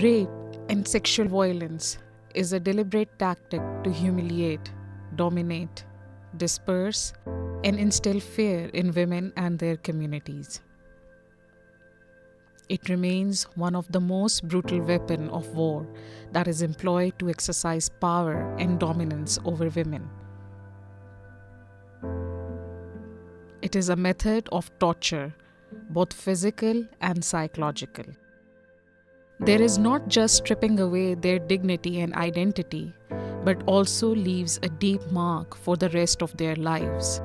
Rape and sexual violence is a deliberate tactic to humiliate, dominate, disperse, and instill fear in women and their communities. It remains one of the most brutal weapons of war that is employed to exercise power and dominance over women. It is a method of torture, both physical and psychological. There is not just stripping away their dignity and identity, but also leaves a deep mark for the rest of their lives.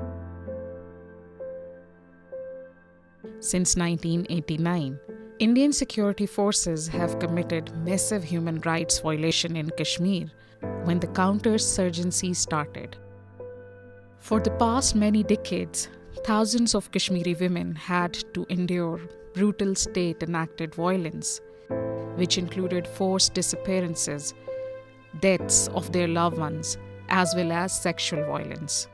Since 1989, Indian security forces have committed massive human rights violation in Kashmir when the counterinsurgency started. For the past many decades, thousands of Kashmiri women had to endure brutal state-enacted violence, which included forced disappearances, deaths of their loved ones, as well as sexual violence.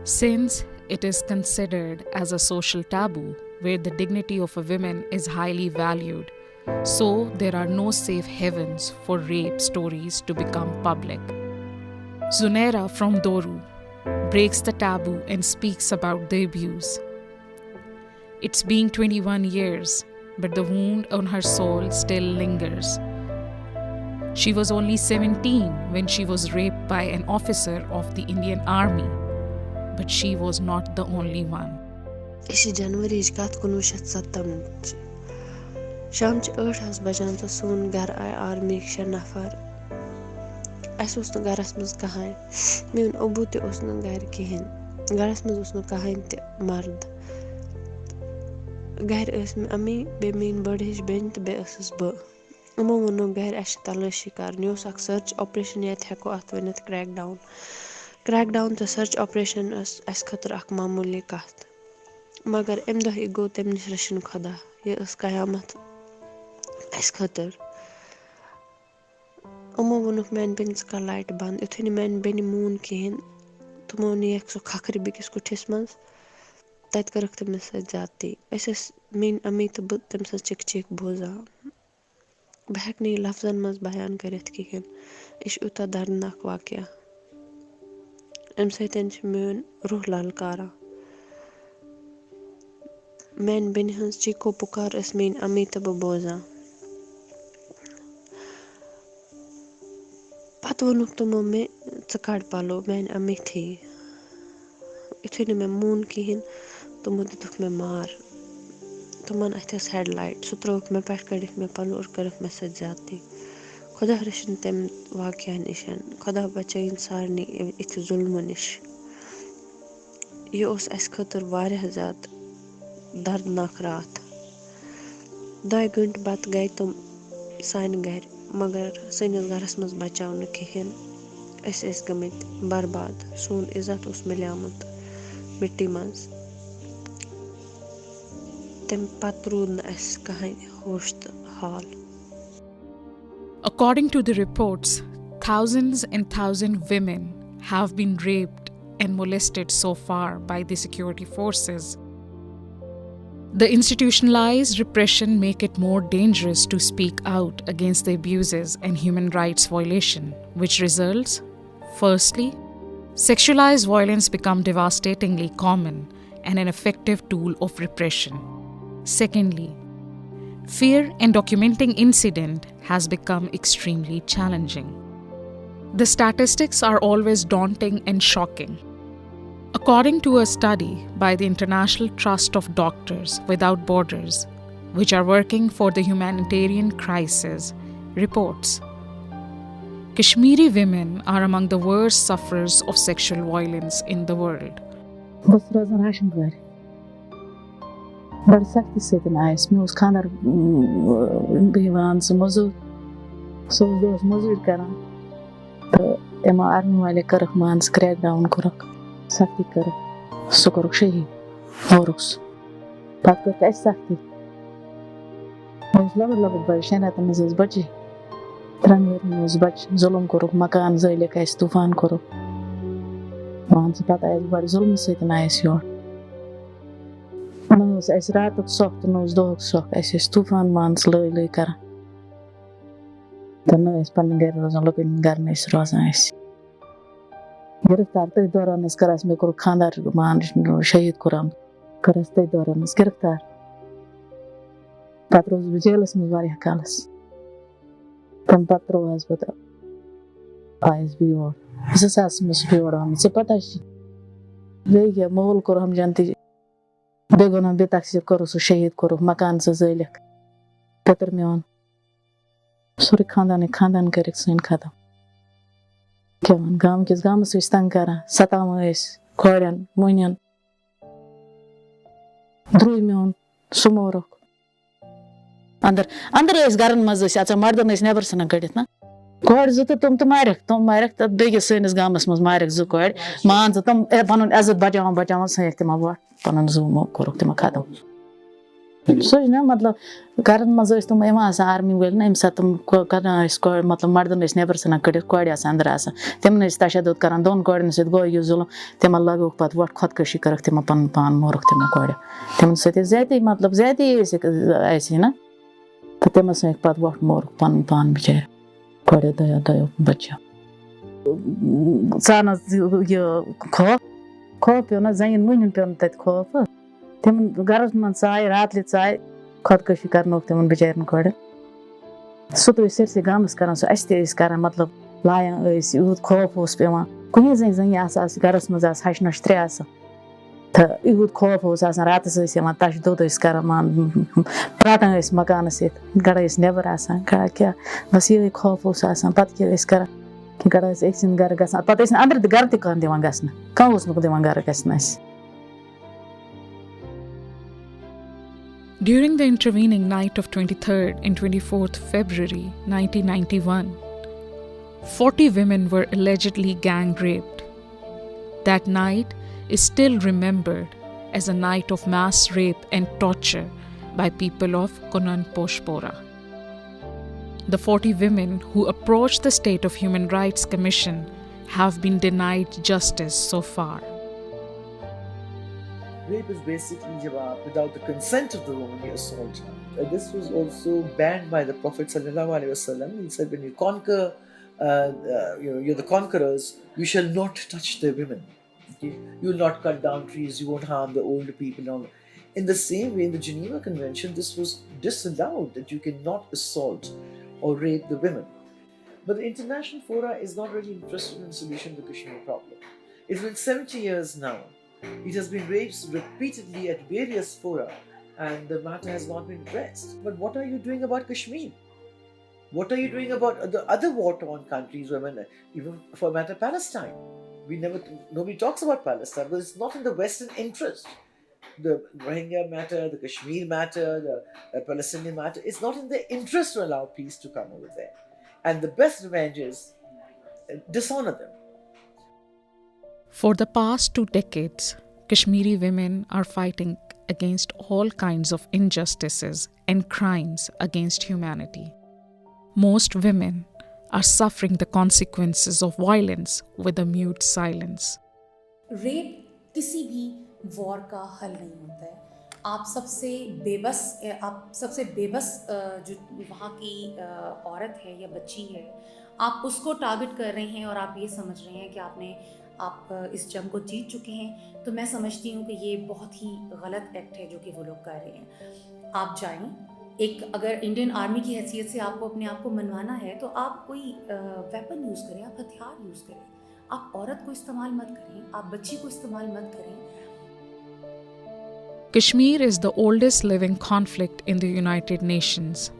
Since it is considered as a social taboo where the dignity of a woman is highly valued, so there are no safe havens for rape stories to become public. Zunaira from Doru breaks the taboo and speaks about the abuse. It's been 21 years, but the wound on her soul still lingers. She was only 17 when she was raped by an officer of the Indian Army, but she was not the only one. इसी जनवरी कत 1997 शाम 8 बजान तो सोन घर आए army 6 नफर अस उस घरस मज कहां मेन अबू ते उस घर कहें घरस मज उस कहां ते मर्द घर अस मे अम्मी बे मेन बड़ हिज बेन ते बे असस ब अमो वनो घर अस तलाशी करनी उस अक सर्च ऑपरेशन ये हेको अत वनित क्रैकडाउन तो सर्च ऑपरेशन अस खतर अक मामूली कत मगर अम दह गो तम नश रशन खुदा ये कयामत अस खतर अमो वनुक मैन बेन कर लाइट बंद युथु मैन बेन मून कहें तमो नियक सो खखर बिकिस कुठिस मज तत करक तमिस जाती अस मेन अम्मी तो बह तम चिक चिक बोजा बह हेक नहीं लफ्जन मज बयान करित कहें यह यूत दर्दनाक वाकया अम सतन मेन रूह ललकारा मैन बेन हज चीको पुकार अस मेन अम्मी तो बह बोजा पत वनुक तमो मे कड़ पलो मैन अम्मी थी युथु मे मून कहें तमो दितुक मे मार तमन अथस हेडलाइट सह त्रोक मे पे कड़िक मे पलो और करक मे सत जाती खुदा रशन तम वाकया निशन खुदा बचाइन सारनी इत जुल्म निश यह अस खतर वारिया ज्यादा दर्दनाक रात 2 घंटे बत गए तुम सान घर मगर सनिस घरस मज बचाव न कहें अस गमित बर्बाद सोन इज्जत उस मिलियामुत मिट्टी मज तम पत रूद न अस कहां होश तो हाल. According to the reports, thousands and thousands women have been raped and molested so far by the security forces. The institutionalized repression make it more dangerous to speak out against the abuses and human rights violation, which results, firstly, sexualized violence become devastatingly common and an effective tool of repression. Secondly, fear and documenting incident has become extremely challenging. The statistics are always daunting and shocking. According to a study by the International Trust of Doctors Without Borders, which are working for the humanitarian crisis, reports Kashmiri women are among the worst sufferers of sexual violence in the world. बड़ सख्ती से आयस मे खानर बेवान सह मजूर सह मजूर कर तो एम आर्मी वाले करक मान क्रैक डाउन करक सख्ती कर सह कर शहीद और पत कर सख्ती लबड़ लबड़ बड़ शनात मज बचे 3 वर बच जुलम कर मकान जलिक तूफान कर मान पत बड़ जुलम सत आयस योर रात सोख तो दोह सोख तूफान मान लै कर تہٕ نہٕ ٲسۍ پنٕنہِ گرِ روزان لُکن گرِ نہٕ ٲسۍ روزان أسۍ گرفتار تٔتھۍ دوران حظ کٔر اَسہِ مےٚ کوٚرُکھ خانٛدار مان شہیٖد کوٚرُم کٔر اَسہِ تٔتھۍ دوران حظ گرفتار پتہٕ روٗزٕس بہٕ جیلس منٛز واریاہ کالس تَمہِ پتہٕ ترٛوو حظ پتہٕ آیس بہٕ یور 2000 منٛز چھُس بہٕ یور آمٕژ ژےٚ پتہ چھِ بیٚیہِ کیٛاہ مول کوٚرہم جنتی بیٚیہِ گوٚنم بے تقسیٖر کوٚرُکھ سُہ شہیٖد کوٚرُکھ مکان زٕ زٲلِکھ پِتٕر میون سورُے خاندان کٔرِکھ سٲنۍ ختم کیٛاہ وَن گامس ٲسۍ تنگ کران ستاوان ٲسۍ کورٮ۪ن مۄہنٮ۪ن درٛوے میون سُہ مورُکھ اندر ٲسۍ گرن منٛز ٲسۍ اژان مردن ٲسۍ نٮ۪بر ژھٕنان کٔڑِتھ نہ کورِ زٕ تہٕ تِم مارٮ۪کھ تہٕ بیٚیہِ سٲنِس گامس منٛز مارٮ۪کھ 2 کورِ مان ژٕ تِم پنُن عزت بچاوان ژھٕنِکھ تِمن وۄٹھ پنُن زوٗ کوٚرُکھ تِمن ختم سُہ چھُ نہ مطلب گرن منٛز ٲسۍ تِم یِوان آسان آرمی وٲلۍ نہ ییٚمہِ ساتہٕ تِم کران ٲسۍ مطلب مردن ٲسۍ نٮ۪بر ژھٕنان کٔڑِتھ کورِ آسان اندر آسان تِمن ٲسۍ تشدُد کران 2 کورٮ۪ن سۭتۍ گوٚو یہِ ظُلم تِمن لگووُکھ پتہٕ وۄٹھ خۄدکٔشی کٔرٕکھ تِمن پنُن پان مورُکھ تِمن کورِ تِمن سۭتۍ زیادتی ٲسۍ نہ تہٕ تِمن سۭتۍ پتہٕ وۄٹھ مورُکھ پنُن پان بِچارِ کورِ دۄیو بچو ژانس یہِ خوف پیوٚو نہ زنٮ۪ن مۄہنِین پیوٚو نہٕ تتہِ خوف تِمن گرس منٛز ژاے راتلہِ ژاے خۄدکٔشی کرنووُکھ تِمن بِچارٮ۪ن کورٮ۪ن سُہ تہٕ ٲسۍ سٲرسٕے گامس کران سُہ اَسہِ تہِ ٲسۍ کران مطلب لایان ٲسۍ یوٗت خوف اوس پیوان کُنی زٔنۍ آسہٕ گرس منٛز آسہٕ ہَچہِ نۄشہِ 3 آسہٕ تہٕ یوٗت خوف اوس آسان راتس ٲسۍ یِوان تَشہِ دۄد ٲسۍ کران پرٛاٹان ٲسۍ مکانس ییٚتہِ گڑا ٲسۍ نٮ۪بر آسان گڑا کیٛاہ بس یِہے خوف اوس آسان پتہٕ کیٛاہ ٲسۍ کران گڑا ٲسۍ أکۍ سٕنٛدِ گرٕ گژھان پتہٕ ٲسۍ نہٕ اندر تہِ گرٕ تہِ کانٛہہ دِوان گژھنہٕ کانٛہہ اوس نہٕ دِوان گرٕ گژھنہٕ اَسہِ During the intervening night of 23rd and 24th February 1991, 40 women were allegedly gang raped. That night is still remembered as a night of mass rape and torture by people of Kunanposhpora. The 40 women who approached the State of Human Rights Commission have been denied justice so far. Rape is basically without the consent of the woman you assault her. This was also banned by the Prophet ﷺ. He said, when you conquer, you're the conquerors, you shall not touch the women. Okay? You will not cut down trees, you won't harm the older people. In the same way, in the Geneva Convention, this was disallowed, that you cannot assault or rape the women. But the international fora is not really interested in the solution of the Kashmir problem. It's been 70 years now. It has been raised repeatedly at various fora and the matter has not been addressed. But what are you doing about Kashmir? What are you doing about the other war-torn countries, even for matter Palestine? Nobody talks about Palestine, but it's not in the Western interest. The Rohingya matter, the Kashmir matter, the Palestinian matter, it's not in their interest to allow peace to come over there. And the best revenge is dishonor them. For the past 2 decades, Kashmiri women are fighting against all kinds of injustices and crimes against humanity. Most women are suffering the consequences of violence with a mute silence. Rape किसी भी war का हल नहीं होता है. आप सबसे बेबस जो वहाँ की औरत है या बच्ची है, आप उसको टारगेट कर रहे हैं और आप ये समझ रहे हैं कि आप इस जंग को जीत चुके हैं. तो मैं समझती हूँ कि ये बहुत ही गलत एक्ट है जो कि वो लोग कर रहे हैं. आप जाएं, अगर इंडियन आर्मी की हैसियत से आपको अपने आप को मनवाना है तो आप कोई वेपन यूज़ करें, आप हथियार यूज़ करें. आप औरत को इस्तेमाल मत करें, आप बच्ची को इस्तेमाल मत करें. Kashmir is the oldest living conflict in the United Nations,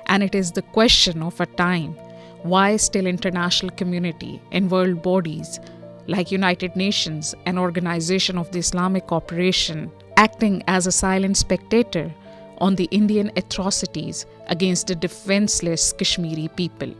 and it is the question of a time why still international community and world bodies like United Nations and Organization of the Islamic Cooperation acting as a silent spectator on the Indian atrocities against the defenseless Kashmiri people.